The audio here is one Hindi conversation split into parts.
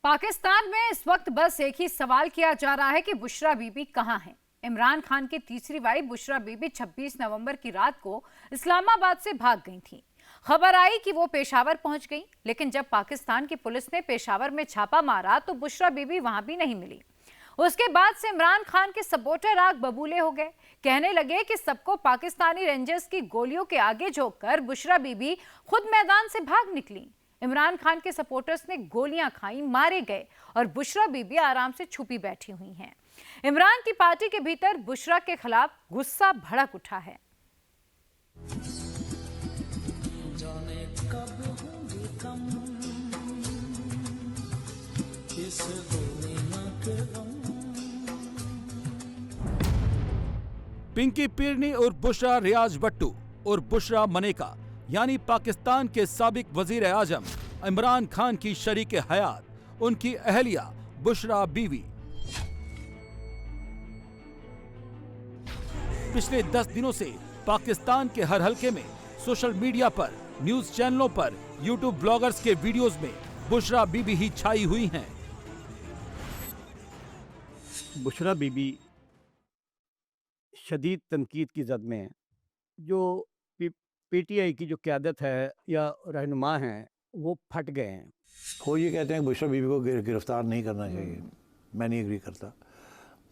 पाकिस्तान में इस वक्त बस एक ही सवाल किया जा रहा है कि बुशरा बीबी कहां है। इमरान खान की तीसरी वाइफ बुशरा बीबी 26 नवंबर की रात को इस्लामाबाद से भाग गई थी। खबर आई कि वो पेशावर पहुंच गई, लेकिन जब पाकिस्तान की पुलिस ने पेशावर में छापा मारा तो बुशरा बीबी वहां भी नहीं मिली। उसके बाद से इमरान खान के सपोर्टर आग बबूले हो गए, कहने लगे कि सबको पाकिस्तानी रेंजर्स की गोलियों के आगे झोंककर बुशरा बीबी खुद मैदान से भाग निकली। इमरान खान के सपोर्टर्स ने गोलियां खाई, मारे गए और बुशरा बीबी आराम से छुपी बैठी हुई हैं। इमरान की पार्टी के भीतर बुशरा के खिलाफ गुस्सा भड़क उठा है। पिंकी पीरनी और बुशरा रियाज भट्टू और बुशरा मनेका यानी पाकिस्तान के साबिक वजीर आजम इमरान खान की शरीक हयात, उनकी अहलिया बुशरा बीवी। पिछले 10 दिनों से पाकिस्तान के हर हलके में सोशल मीडिया पर, न्यूज चैनलों पर, यूट्यूब ब्लॉगर्स के वीडियोस में बुशरा बीबी ही छाई हुई हैं। बुशरा बीबी शदीद तनकीद की जद में है। जो पीटीआई की जो क़यादत है या रहनुमा हैं वो फट गए हैं। वो ये कहते हैं कि बुशरा बीबी को गिरफ्तार नहीं करना चाहिए। मैं नहीं एग्री करता।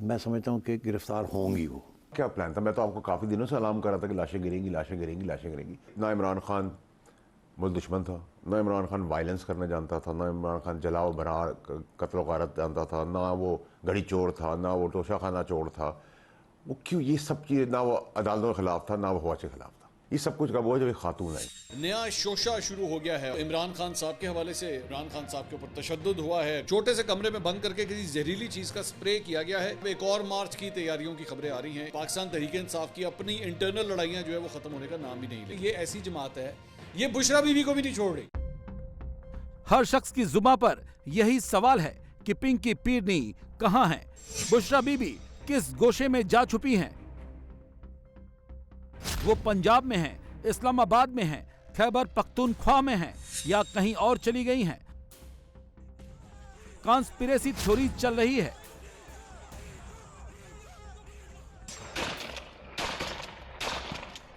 मैं समझता हूँ कि गिरफ्तार होंगी। वो क्या प्लान था? मैं तो आपको काफ़ी दिनों से अलार्म कर रहा था कि लाशें गिरेंगी, लाशें गिरेंगी, लाशें गिरेंगी। ना इमरान खान मुल्क दुश्मन था, ना इमरान खान वायलेंस करना जानता था, ना इमरान खान जलाओ बरार कत्ल गारत जानता था, ना वो घड़ी चोर था, ना वो तोशाखाना चोर था। वो क्यों ये सब चीज़ें, ना वो अदालतों के खिलाफ था, ना वो हवा के खिलाफ था। ये सब कुछ कब हुआ जब एक खातून आई। नया शोशा शुरू हो गया है इमरान खान साहब के हवाले से। इमरान खान साहब के ऊपर तशद्दुद हुआ है, छोटे से कमरे में बंद करके किसी जहरीली चीज का स्प्रे किया गया है। एक और मार्च की तैयारियों की खबरें आ रही हैं। पाकिस्तान तहरीक इंसाफ की अपनी इंटरनल लड़ाइयां जो है वो खत्म होने का नाम ही नहीं ले। ये ऐसी जमात है, ये बुशरा बीबी को भी नहीं छोड़ रही। हर शख्स की जुबान पर यही सवाल है कि पिंकी पीरनी कहां है, बुशरा बीबी किस गोशे में जा छुपी हैं। वो पंजाब में हैं, इस्लामाबाद में हैं, खैबर पख्तूनख्वा में हैं या कहीं और चली गई हैं। कॉन्स्पिरेसी थ्योरी चल रही है।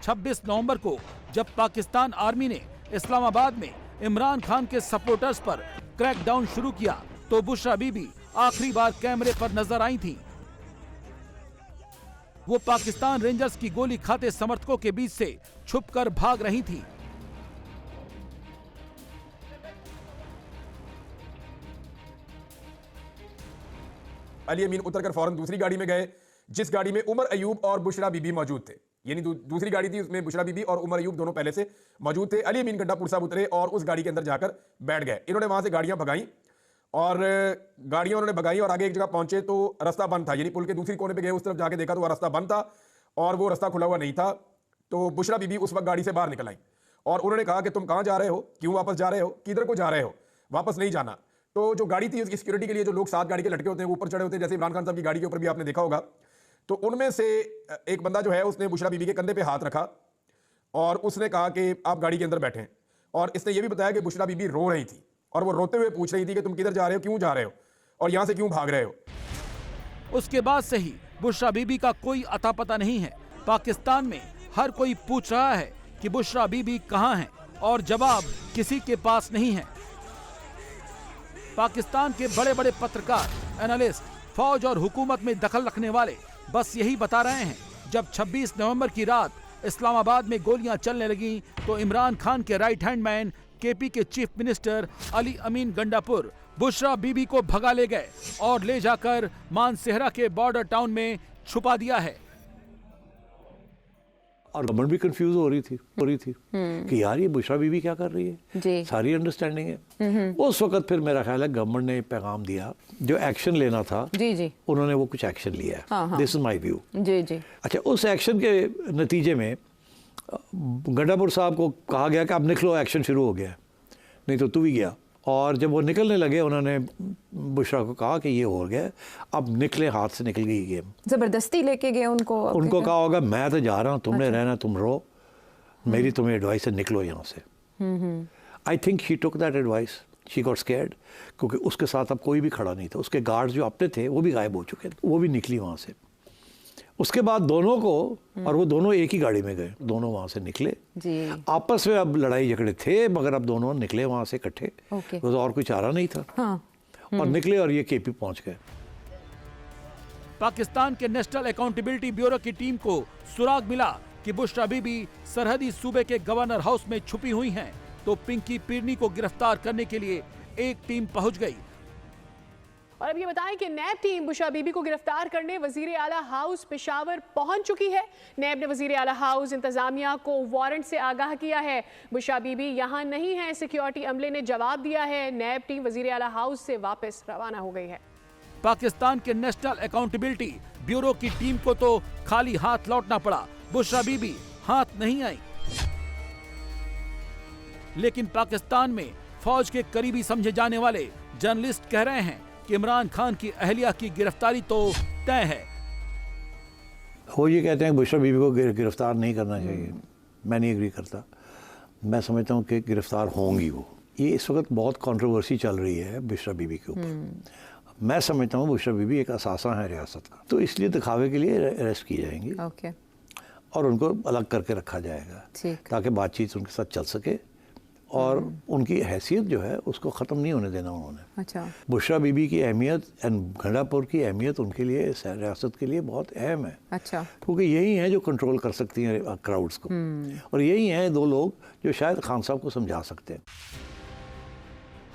छब्बीस नवंबर को जब पाकिस्तान आर्मी ने इस्लामाबाद में इमरान खान के सपोर्टर्स पर क्रैकडाउन शुरू किया तो बुशरा बीबी आखिरी बार कैमरे पर नजर आई थी। वो पाकिस्तान रेंजर्स की गोली खाते समर्थकों के बीच से छुपकर भाग रही थी। अली अमीन उतरकर फौरन दूसरी गाड़ी में गए, जिस गाड़ी में उमर अयूब और बुशरा बीबी मौजूद थे। यानी दूसरी गाड़ी थी, उसमें बुशरा बीबी और उमर अयूब दोनों पहले से मौजूद थे। अली अमीन गंडापुर साहब उतरे और उस गाड़ी के अंदर जाकर बैठ गए। इन्होंने वहां से गाड़ियां भगाई और गाड़ियां उन्होंने भगाई और आगे एक जगह पहुंचे तो रास्ता बंद था। यानी पुल के दूसरी कोने पे गए, उस तरफ जाके देखा तो वह रास्ता बंद था और वो रास्ता खुला हुआ नहीं था। तो बुशरा बीबी उस वक्त गाड़ी से बाहर निकल आई और उन्होंने कहा कि तुम कहां जा रहे हो, क्यों वापस जा रहे हो, किधर को जा रहे हो, वापस नहीं जाना। तो जो गाड़ी थी उसकी सिक्योरिटी के लिए जो लोग साथ गाड़ी के लटके होते हैं, ऊपर चढ़े होते हैं, जैसे इमरान खान साहब की गाड़ी के ऊपर भी आपने देखा होगा। तो उनमें से एक बंदा जो है उसने बुशरा बीबी के कंधे पे हाथ रखा और उसने कहा कि आप गाड़ी के अंदर बैठें। और इसने ये भी बताया कि बुशरा बीबी रो रही थी और वो रोते हुए पूछ रही थी कि तुम किधर जा रहे हो, क्यों जा रहे हो और यहां से क्यों भाग रहे हो। उसके बाद से ही बुशरा बीबी का कोई अता पता नहीं है। पाकिस्तान में हर कोई पूछ रहा है कि बुशरा बीबी कहां है और जवाब किसी के पास नहीं है। पाकिस्तान के बड़े बड़े पत्रकार, एनालिस्ट, फौज और हुकूमत में दखल रखने वाले बस यही बता रहे हैं, जब 26 नवंबर की रात इस्लामाबाद में गोलियां चलने लगी तो इमरान खान के राइट हैंड मैन केपी के चीफ मिनिस्टर अली अमीन गंडापुर बुशरा बीबी को भगा ले गए और ले जाकर मानसेहरा के बॉर्डर टाउन में छुपा दिया है। और गवर्नमेंट भी कंफ्यूज हो रही थी कि यार ये बुशरा बीबी क्या कर रही है जी। सारी अंडरस्टैंडिंग है। उस वक्त फिर मेरा ख्याल है गवर्नमेंट ने पैगाम दिया, जो एक्शन लेना था जी उन्होंने वो कुछ एक्शन लिया है। दिस इज माय व्यू जी। अच्छा, उस एक्शन के नतीजे में गंडापुर साहब को कहा गया कि अब निकलो, एक्शन शुरू हो गया, नहीं तो तू भी गया। और जब वो निकलने लगे उन्होंने बुशरा को कहा कि ये हो गया, अब निकले, हाथ से निकल गई गेम। जबरदस्ती लेके गए उनको कहा होगा मैं तो जा रहा हूँ, तुमने रहना, तुम रहो, मेरी तुम्हें एडवाइस है, निकलो यहाँ से। I think he took that advice she got scared, क्योंकि उसके साथ अब कोई भी खड़ा नहीं था। उसके गार्ड्स जो अपने थे वो भी गायब हो चुके थे, वो भी निकली वहाँ से। उसके बाद दोनों को, और वो दोनों एक ही गाड़ी में गए, दोनों वहाँ से निकले जी। आपस में अब लड़ाई झगड़े थे, मगर अब दोनों निकले वहाँ से इकट्ठे, तो और कोई चारा नहीं था। हाँ। और निकले और ये केपी पहुँच गए। पाकिस्तान के नेशनल अकाउंटेबिलिटी ब्यूरो की टीम को सुराग मिला कि बुशरा बीबी सरहदी सूबे के गवर्नर हाउस में छुपी हुई हैं, तो पिंकी पीरनी को गिरफ्तार करने के लिए एक टीम पहुंच गई। और अब ये बताएं कि नैब टीम बुशरा बीबी को गिरफ्तार करने वजीर आला हाउस पेशावर पहुंच चुकी है। नैब ने वजीर आला हाउस इंतजामिया को वारंट से आगाह किया है। बुशरा बीबी यहां नहीं है, सिक्योरिटी अमले ने जवाब दिया है। नैब टीम वजीर आला हाउस से वापस रवाना हो गई है। पाकिस्तान के नेशनल अकाउंटेबिलिटी ब्यूरो की टीम को तो खाली हाथ लौटना पड़ा, बुशरा बीबी हाथ नहीं आई। लेकिन पाकिस्तान में फौज के करीबी समझे जाने वाले जर्नलिस्ट कह रहे हैं कि इमरान खान की अहलिया की गिरफ्तारी तो तय है। वो ये कहते हैं कि बुशरा बीबी को गिरफ्तार नहीं करना चाहिए, मैं नहीं एग्री करता। मैं समझता हूँ कि गिरफ्तार होंगी वो। ये इस वक्त बहुत कंट्रोवर्सी चल रही है बुशरा बीबी के ऊपर। मैं समझता हूँ बुशरा बीबी एक असासा है रियासत का, तो इसलिए दिखावे के लिए अरेस्ट की जाएंगी और उनको अलग करके रखा जाएगा ताकि बातचीत उनके साथ चल सके, और उनकी हैसियत जो है उसको ख़त्म नहीं होने देना उन्होंने। अच्छा। बुशरा बीबी की अहमियत एंड गंडापुर की अहमियत उनके लिए, रियासत के लिए बहुत अहम है। अच्छा। क्योंकि यही हैं जो कंट्रोल कर सकती हैं क्राउड्स को, और यही हैं दो लोग जो शायद खान साहब को समझा सकते हैं।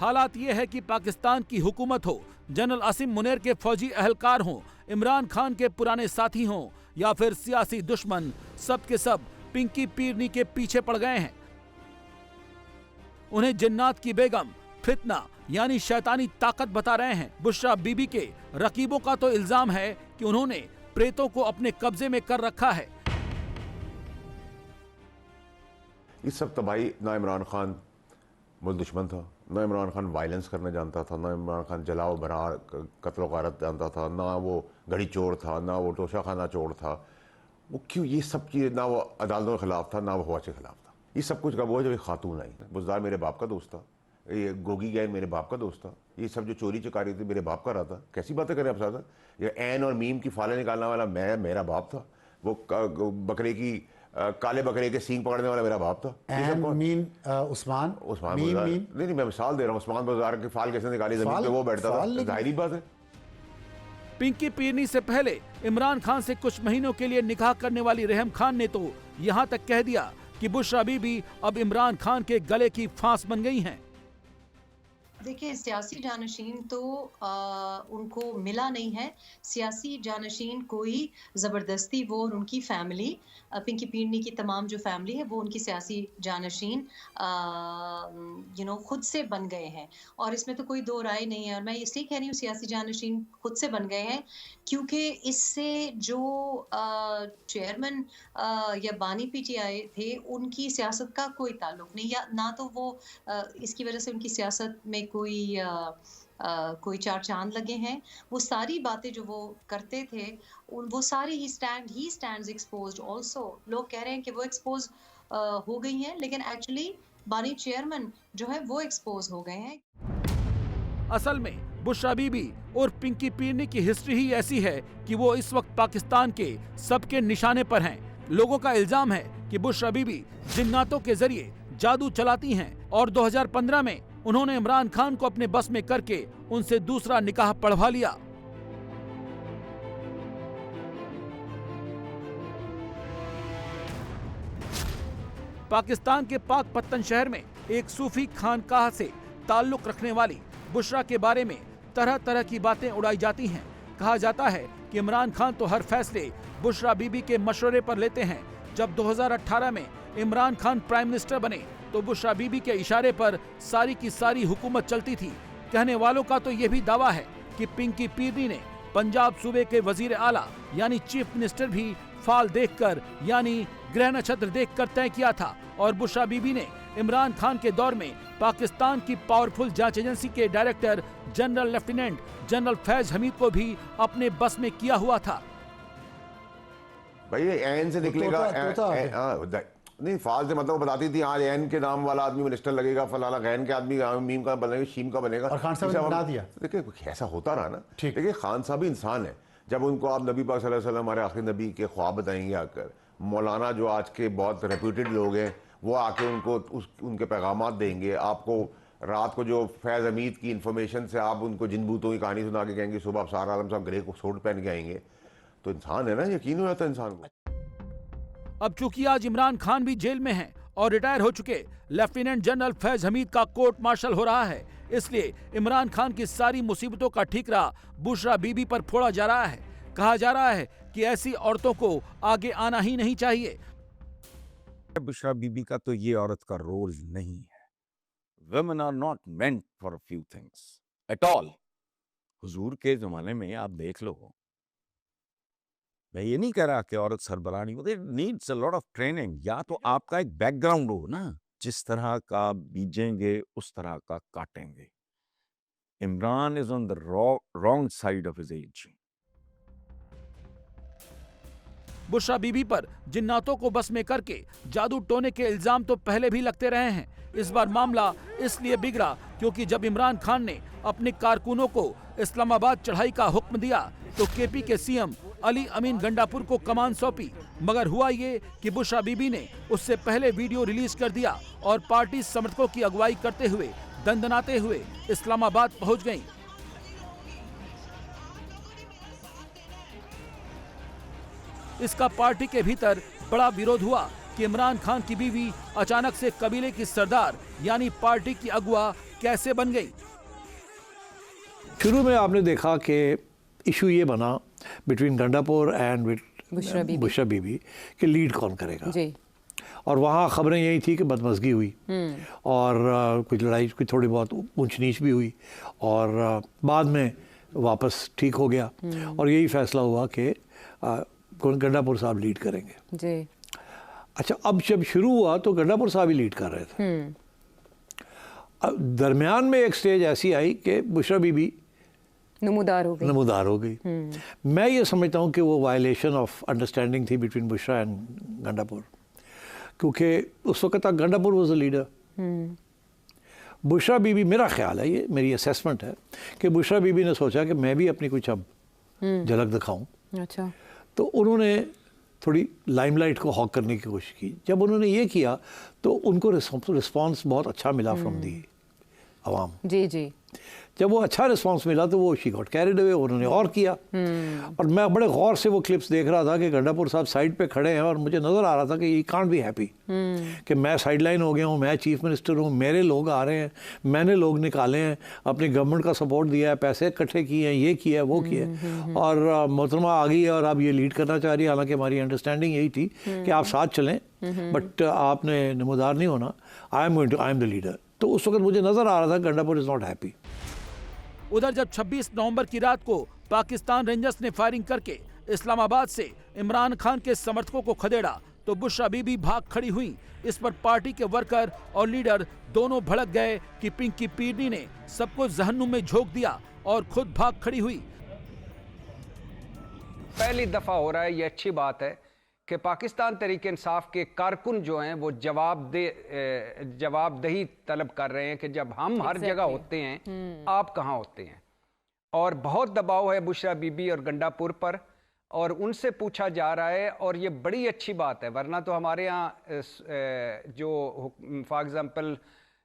हालात ये है कि पाकिस्तान की हुकूमत हो, जनरल आसिम मुनीर के फौजी अहलकार हों, इमरान खान के पुराने साथी हों या फिर सियासी दुश्मन, सब के सब पिंकी पीरनी के पीछे पड़ गए हैं। उन्हें जिन्नात की बेगम, फितना यानी शैतानी ताकत बता रहे हैं। बुशरा बीबी के रकीबों का तो इल्जाम है कि उन्होंने प्रेतों को अपने कब्जे में कर रखा है। इस सब तबाही, ना इमरान खान मुल्क दुश्मन था, ना इमरान खान वायलेंस करना जानता था, ना इमरान खान जलाओ बरार कत्ल गारत जानता था, ना वो घड़ी चोर था, ना वो तोशा खाना चोर था। वो क्यों ये सब चीज़ें, ना वो अदालतों के खिलाफ था, ना वो फौज के खिलाफ था। ये सब कुछ कब हुआ जब एक खातून आई। बुजदार मेरे बाप का दोस्त था, ये गोगी गैंग मेरे बाप का दोस्त था, ये सब जो चोरी चकारी थी मेरे बाप का रहा था। कैसी बातें करें आप साथ? ये एन और मीम की फाले निकालने वाला मेरा बाप था। वो बकरे की काले बकरे के सींग पकड़ने वाला मेरा बाप था। उस्मान नहीं, मैं मिसाल दे रहा हूँ। उस्मान बाजार की फाल कैसे निकाली जमीन पे वो बैठता था, जाहिर बात है। पिंकी पीरनी से पहले इमरान खान से कुछ महीनों के लिए निकाह करने वाली रहम खान ने तो यहाँ तक कह दिया कि बुशरा बीबी अब इमरान खान के गले की फांस बन गई हैं। देखिए, सियासी जानशीन तो उनको मिला नहीं है। सियासी जानशीन कोई ज़बरदस्ती, वो और उनकी फैमिली, पिंकी पीरनी की तमाम जो फैमिली है वो उनकी सियासी जानशीन खुद से बन गए हैं, और इसमें तो कोई दो राय नहीं है। और मैं इसलिए कह रही हूँ सियासी जानशीन खुद से बन गए हैं क्योंकि इससे जो चेयरमैन या बानी पीटीआई थे उनकी सियासत का कोई ताल्लुक नहीं, या ना तो वो इसकी वजह से उनकी सियासत में कोई चार चांद लगे हैं। वो सारी बातें जो वो करते थे वो सारी ही स्टैंड्स एक्सपोज्ड ऑल्सो। लोग कह रहे हैं कि वो एक्सपोज हो गई हैं, लेकिन एक्चुअली बानी चेयरमैन जो है वो एक्सपोज हो गए हैं। असल में बुशरा बीबी और पिंकी पीरनी की हिस्ट्री ही ऐसी है कि वो इस वक्त पाकिस्तान के सबके निशाने पर हैं। लोगों का इल्जाम है कि बुशरा बीबी जिन्नातों के जरिए जादू चलाती हैं, और 2015 में उन्होंने इमरान खान को अपने बस में करके उनसे दूसरा निकाह पढ़वा लिया। पाकिस्तान के पाकपत्तन शहर में एक सूफी खानकाह से ताल्लुक रखने वाली बुशरा के बारे में तरह तरह की बातें उड़ाई जाती हैं। कहा जाता है कि इमरान खान तो हर फैसले बुशरा बीबी के मशवरे पर लेते हैं। जब 2018 में इमरान खान प्राइम मिनिस्टर बने तो बुशरा बीबी के इशारे पर सारी की सारी हुकूमत चलती थी। कहने वालों का तो ये भी दावा है कि पिंकी पीरनी ने पंजाब सूबे के वजीर आला यानी चीफ मिनिस्टर भी फाल देखकर यानी ग्रह नक्षत्र देखकर तय किया था, और बुशरा बीबी ने इमरान खान के दौर में पाकिस्तान की पावरफुल जांच एजेंसी के director general lieutenant general Faiz Hamid को भी अपने बस में किया हुआ था। भाई एन से निकलेगा, नहीं, फाल से मतलब बताती थी आज एन के नाम वाला आदमी मिनिस्टर लगेगा, फलाना गैन के आदमी मीम का बनेगा, शीम का बनेगा। और खान साहब ने बना दिया। देखिए ऐसा होता रहा ना। देखिए खान साहब भी इंसान है। जब उनको आप नबी पाक सल्लल्लाहु अलैहि वसल्लम हमारे आखिरी नबी के ख्वाब बताएंगे आकर, मौलाना जो आज के बहुत रेप्यूटेड लोग हैं वो आके उनको उनके पैगामात देंगे, आपको रात को जो फैज़ हमीद की इन्फॉर्मेशन से आप उनको जिन भूतों की कहानी सुना के कहेंगे सुबह सार आलम साहब ग्रे को सूट पहन के आएंगे, तो इंसान है ना, यकीन हो जाता है इंसान को। अब चूंकि आज इमरान खान भी जेल में हैं और रिटायर हो चुके लेफ्टिनेंट जनरल फैज हमीद का कोर्ट मार्शल हो रहा है, इसलिए इमरान खान की सारी मुसीबतों का ठीकरा बुशरा बीबी पर फोड़ा जा रहा है। कहा जा रहा है कि ऐसी औरतों को आगे आना ही नहीं चाहिए। बुशरा बीबी का तो ये औरत का रोल नहीं है। Women are not meant for a few things at all. हुजूर के जमाने में आप देख लो, मैं ये नहीं कह रहा कि औरत सरबराह नहीं होती, needs a lot of training. या तो आपका एक बैकग्राउंड हो ना, जिस तरह का बीजेंगे उस तरह का काटेंगे। Imran is on the wrong side of his age. Bushra Bibi पर जिन्नातों को बस में करके जादू टोने के इल्जाम तो पहले भी लगते रहे हैं। इस बार मामला इसलिए बिगड़ा क्योंकि जब इमरान खान ने अपने कारकुनों को इस्लामाबाद चढ़ाई का हुक्म दिया तो केपी के सीएम अली अमीन गंडापुर को कमान सौंपी। मगर हुआ ये कि बुशरा बीबी ने उससे पहले वीडियो रिलीज कर दिया और पार्टी समर्थकों की अगुवाई करते हुए दंदनाते हुए इस्लामाबाद पहुंच गईं। इसका पार्टी के भीतर बड़ा विरोध हुआ कि इमरान खान की बीवी अचानक से कबीले की सरदार यानी पार्टी की अगुआ कैसे बन गई। शुरू में आपने देखा कि इशू ये बना बिटवीन गंडापुर एंड बुशरा बीबी कि लीड कौन करेगा जी। और वहाँ खबरें यही थी कि बदमज़गी हुई और कुछ लड़ाई, कुछ थोड़ी बहुत ऊंच नीच भी हुई और बाद में वापस ठीक हो गया और यही फैसला हुआ कि गंडापुर साहब लीड करेंगे जी। अच्छा, अब जब शुरू हुआ तो गंडापुर साहब ही लीड कर रहे थे। दरमियान में एक स्टेज ऐसी आई कि बुशरा बीबी नमूदार हो गई। मैं ये समझता हूँ कि वो वायलेशन ऑफ अंडरस्टैंडिंग थी बिटवीन बुशरा एंड गंडापुर, क्योंकि उस वक्त तक Gandapur was the leader. Bushra Bibi, मेरा ख्याल है, ये मेरी असेसमेंट है कि बुशरा बीबी ने सोचा कि मैं भी अपनी कुछ अब झलक दिखाऊं। अच्छा, तो उन्होंने थोड़ी लाइमलाइट को हॉक करने की कोशिश की। जब उन्होंने ये किया तो उनको रिस्पांस बहुत अच्छा मिला फ्रॉम दी आवाम जी। जब वो अच्छा रिस्पांस मिला तो वो शी गॉट कैरिड अवे, उन्होंने और किया। और मैं बड़े गौर से वो क्लिप्स देख रहा था कि गंडापुर साहब साइड पे खड़े हैं और मुझे नज़र आ रहा था कि ये कांट बी हैप्पी कि मैं साइडलाइन हो गया हूँ, मैं चीफ मिनिस्टर हूँ, मेरे लोग आ रहे हैं, मैंने लोग निकाले हैं, अपनी गवर्नमेंट का सपोर्ट दिया है, पैसे इकट्ठे किए हैं, ये किया है, वो किया है, और मोहतरमा आ गई है और अब ये लीड करना चाह रही है। हालांकि हमारी अंडरस्टैंडिंग यही थी कि आप साथ चलें, बट आपने नमूदार नहीं होना, आई एम द लीडर। तो उस वक्त मुझे नज़र आ रहा था गंडापुर इज़ नॉट हैप्पी। उधर जब 26 नवंबर की रात को पाकिस्तान रेंजर्स ने फायरिंग करके इस्लामाबाद से इमरान खान के समर्थकों को खदेड़ा तो बुशरा बीबी भाग खड़ी हुई। इस पर पार्टी के वर्कर और लीडर दोनों भड़क गए कि पिंकी पीरनी ने सबको जहन्नुम में झोंक दिया और खुद भाग खड़ी हुई। पहली दफा हो रहा है, ये अच्छी बात है कि पाकिस्तान तहरीक इंसाफ के कारकुन जो हैं वो जवाबदेही तलब कर रहे हैं कि जब हम हर जगह होते हैं आप कहाँ होते हैं। और बहुत दबाव है बुशरा बीबी और गंडापुर पर और उनसे पूछा जा रहा है और ये बड़ी अच्छी बात है, वरना तो हमारे यहाँ जो फॉर एग्जांपल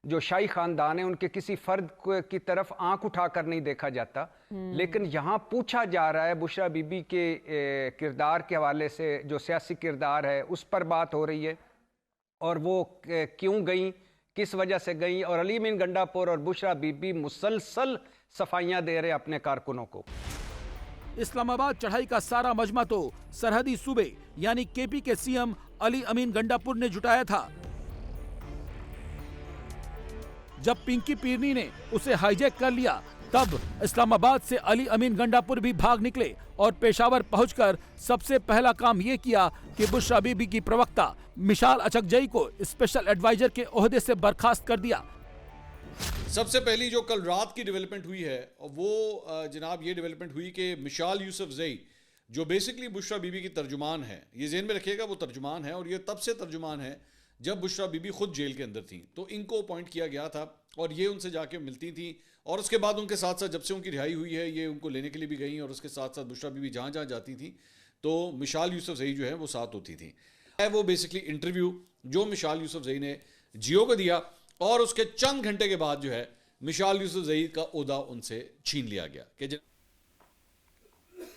जो शाही ख़ानदान है उनके किसी फ़र्द की तरफ आंख उठाकर नहीं देखा जाता, लेकिन यहाँ पूछा जा रहा है बुशरा बीबी के किरदार के हवाले से, जो सियासी किरदार है उस पर बात हो रही है और वो क्यों गई, किस वजह से गई। और अली अमीन गंडापुर और बुशरा बीबी मुसलसल सफाइयाँ दे रहे अपने कारकुनों को। इस्लामाबाद चढ़ाई का सारा मजमा तो सरहदी सूबे यानी केपी के सीएम अली अमीन गंडापुर ने जुटाया था। जब पिंकी पीरनी ने उसे हाईजैक कर लिया तब इस्लामाबाद से अली अमीन गंडापुर भी भाग निकले और पेशावर पहुंचकर सबसे पहला काम ये किया कि बुशरा बीबी की प्रवक्ता मिशाल अचकजई को स्पेशल एडवाइजर के ओहदे से बर्खास्त कर दिया। सबसे पहली जो कल रात की डेवलपमेंट हुई है वो जनाब ये डेवलपमेंट हुई कि मिशाल यूसुफजई जो बेसिकली बुशरा बीबी की तर्जुमान है, ये ज़हन में रखिएगा वो तर्जुमान है और ये तब से तर्जुमान है जब बुशरा बीबी खुद जेल के अंदर थी तो इनको अपॉइंट किया गया था और ये उनसे जाके मिलती थी और उसके बाद उनके साथ साथ जब से उनकी रिहाई हुई है ये उनको लेने के लिए भी गई और उसके साथ साथ बुशरा बीबी जहाँ जहाँ जाती थी तो मिशाल यूसुफजई जो है वो साथ होती थी। वो बेसिकली इंटरव्यू जो मिशाल यूसुफजई ने जियो को दिया और उसके चंद घंटे के बाद जो है मिशाल यूसुफजई का ओहदा उनसे छीन लिया गया कि